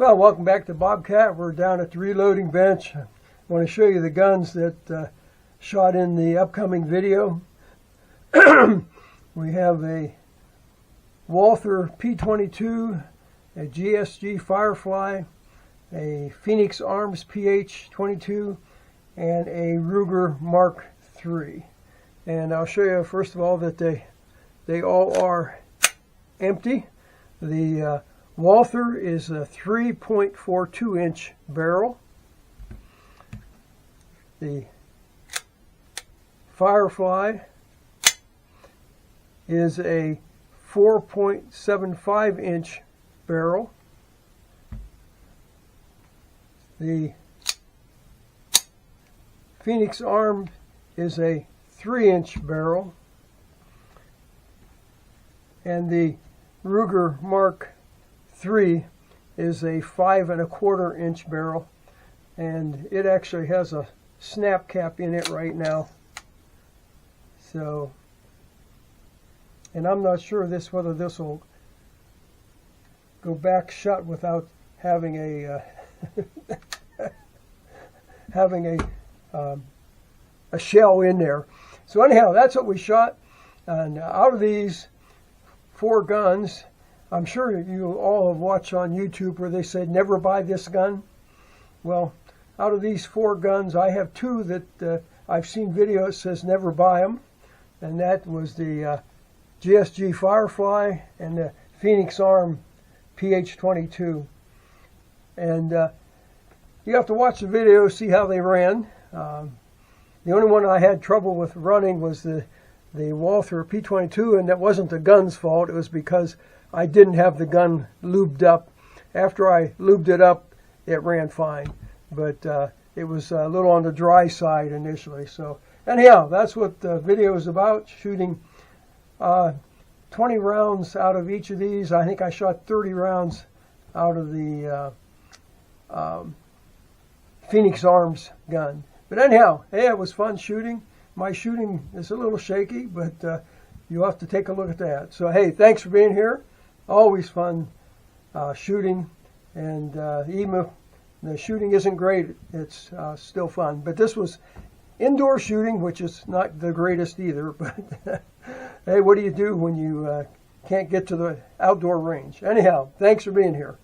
Well, welcome back to Bobcat. We're down at the reloading bench. I want to show you the guns that shot in the upcoming video. We have a Walther P22, a GSG Firefly, a Phoenix Arms PH22, and a Ruger Mark III. And I'll show you first of all that they all are empty. The Walther is a 3.42 inch barrel. The Firefly is a 4.75 inch barrel. The Phoenix Arm is a 3-inch barrel. And the Ruger Mark III is a 5.25 inch barrel, and it actually has a snap cap in it right now. So, and I'm not sure whether this will go back shut without having a a shell in there. So anyhow, that's what we shot. And out of these 4 guns, I'm sure you all have watched on YouTube where they said never buy this gun. Well, out of these 4 guns, I have 2 that I've seen videos that says never buy them, and that was the GSG Firefly and the Phoenix Arm PH22. And you have to watch the video, see how they ran. The only one I had trouble with running was the Walther P22, and that wasn't the gun's fault. It was because I didn't have the gun lubed up. After I lubed it up, it ran fine. But it was a little on the dry side initially. So anyhow, that's what the video is about, shooting 20 rounds out of each of these. I think I shot 30 rounds out of the Phoenix Arms gun. But anyhow, hey, it was fun shooting. My shooting is a little shaky, but you'll have to take a look at that. So hey, thanks for being here. Always fun shooting, and even if the shooting isn't great, it's still fun. But this was indoor shooting, which is not the greatest either. But hey, what do you do when you can't get to the outdoor range? Anyhow, thanks for being here.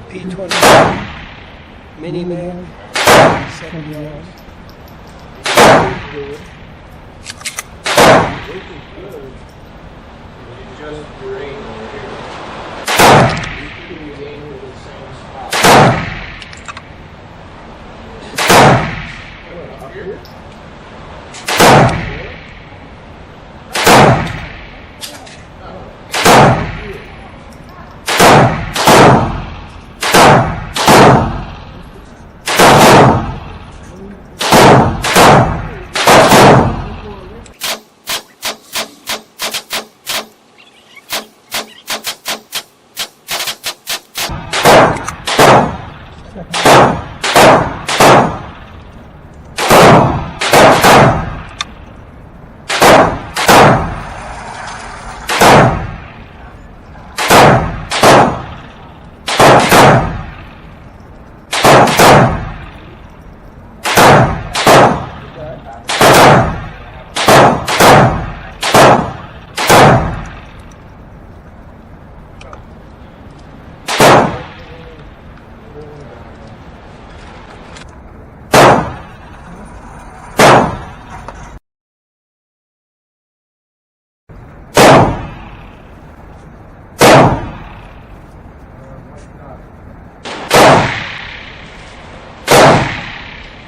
P22 Mini Mag, 7 yards. Looking good. Just green over here. You can use aim to the same spot. Up here.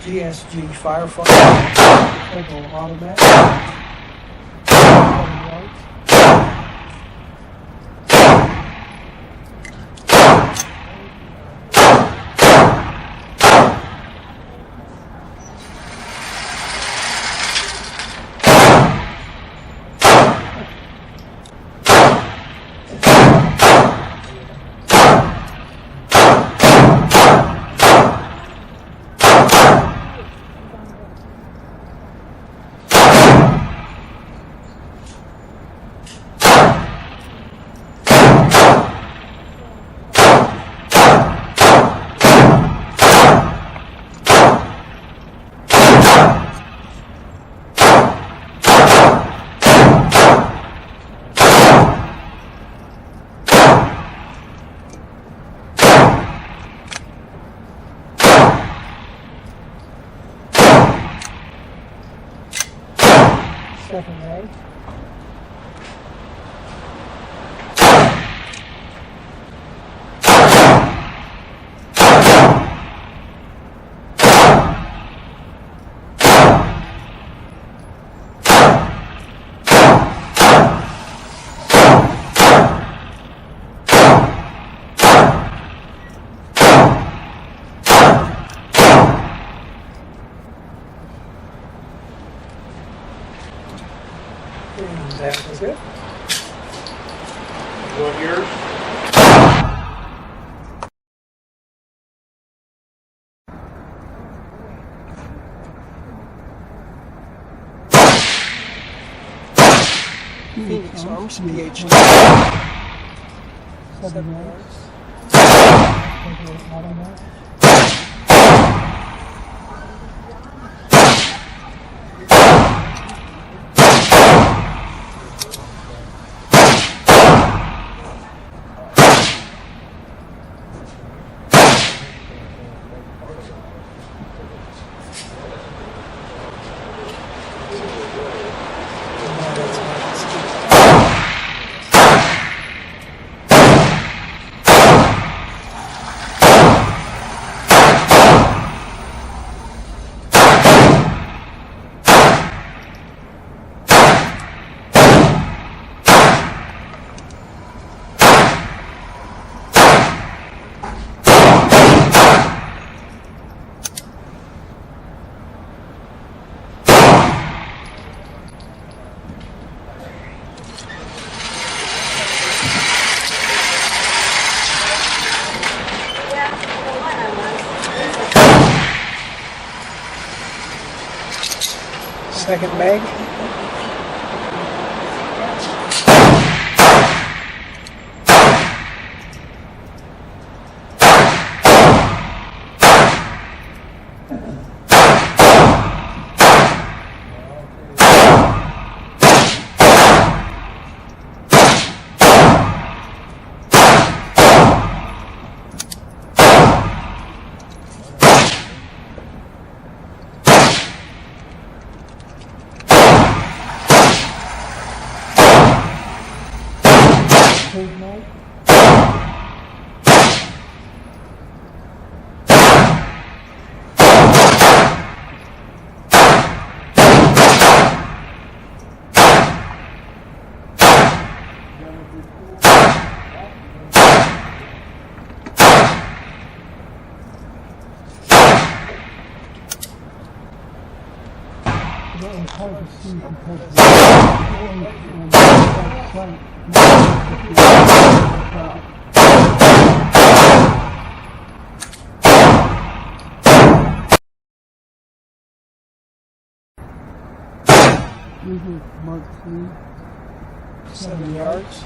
GSG Firefly, automatic. Second mag. That was it. You want yours? Phoenix Arms, PH22. 7 yards. Second mag. Third mag. That was hard to see because the orange on the side. These are Mark 3, 7 yards.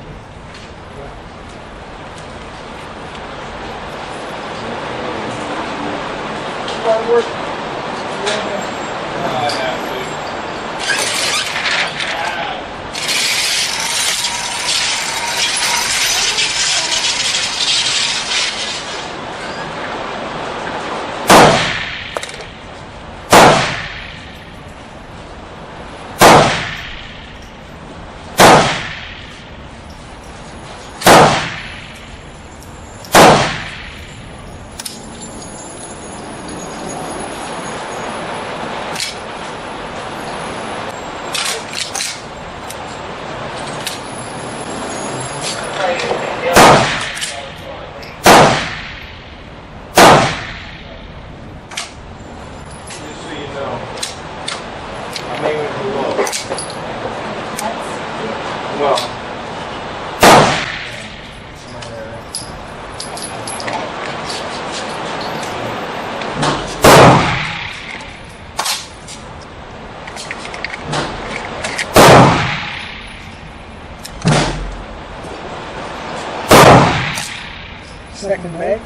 Second mag.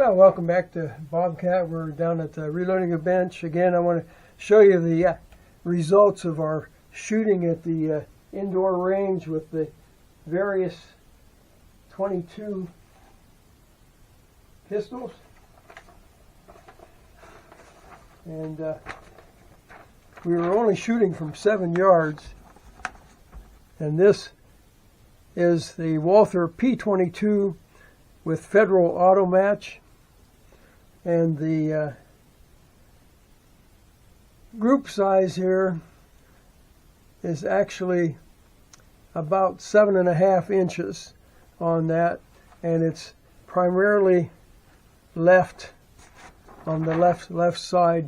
Well, welcome back to Bobcat. We're down at the reloading the bench. Again, I want to show you the results of our shooting at the indoor range with the various 22 pistols. And we were only shooting from 7 yards. And this is the Walther P22 with Federal Auto Match. And the group size here is actually about 7.5 inches on that, and it's primarily left on the left side.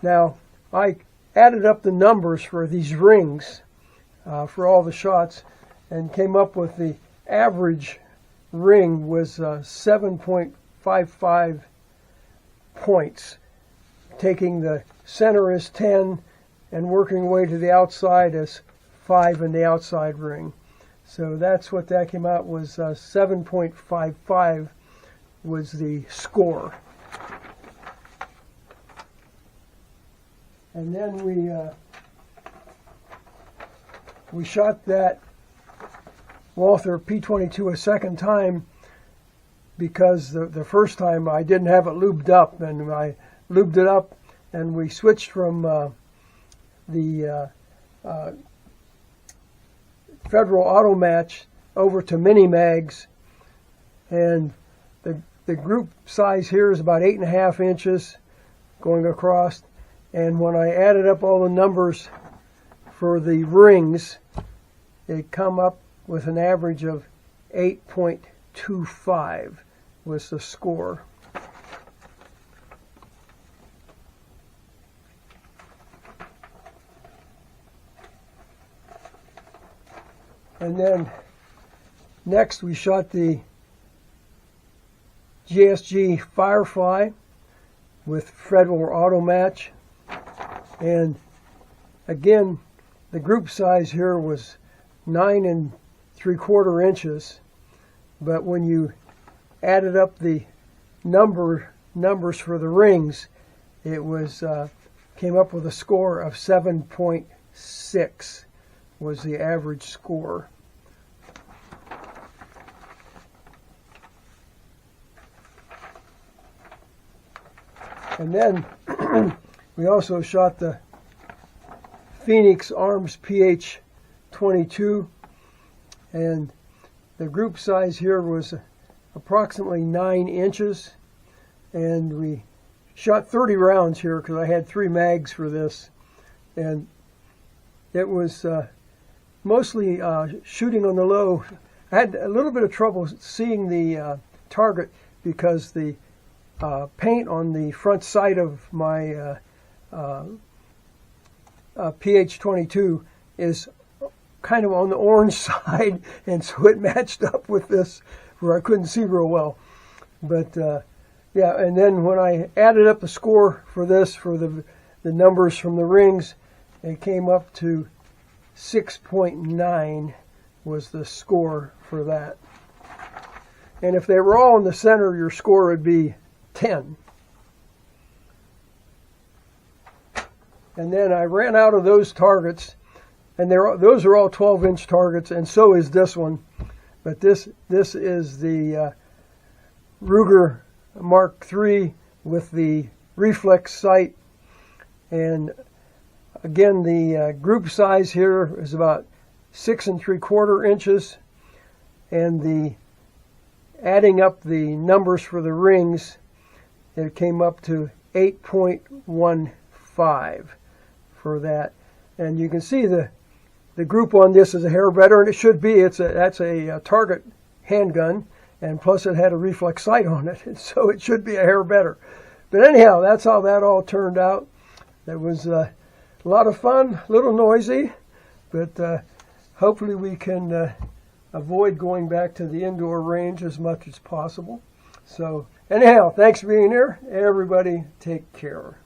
Now I added up the numbers for these rings for all the shots and came up with the average ring was 7.55 points, taking the center as 10 and working away to the outside as 5 in the outside ring. So that's what that came out was. 7.55 was the score. And then we shot that Walther P22 a second time, because the first time I didn't have it lubed up, and I lubed it up, and we switched from the Federal Auto Match over to Mini Mags, and the group size here is about 8.5 inches going across, and when I added up all the numbers for the rings, it come up with an average of 8.25 was the score. And then next we shot the GSG Firefly with Federal Auto Match, and again the group size here was 9 3/4 inches, but when you added up the numbers for the rings, it was came up with a score of 7.6 was the average score. And then we also shot the Phoenix Arms PH22, and the group size here was approximately 9 inches, and we shot 30 rounds here because I had 3 mags for this, and it was mostly shooting on the low. I had a little bit of trouble seeing the target because the paint on the front sight of my PH22 is kind of on the orange side, and so it matched up with this where I couldn't see real well. But yeah, and then when I added up the score for this, for the numbers from the rings, it came up to 6.9 was the score for that. And if they were all in the center, your score would be 10. And then I ran out of those targets, and those are all 12-inch targets, and so is this one. But this is the Ruger Mark III with the Reflex sight. And again, the group size here is about 6 3/4 inches, and the adding up the numbers for the rings, it came up to 8.15 for that. And you can see the group on this is a hair better, and it should be. That's a target handgun, and plus it had a reflex sight on it, and so it should be a hair better. But anyhow, that's how that all turned out. It was a lot of fun, a little noisy, but hopefully we can avoid going back to the indoor range as much as possible. So anyhow, thanks for being here. Everybody take care.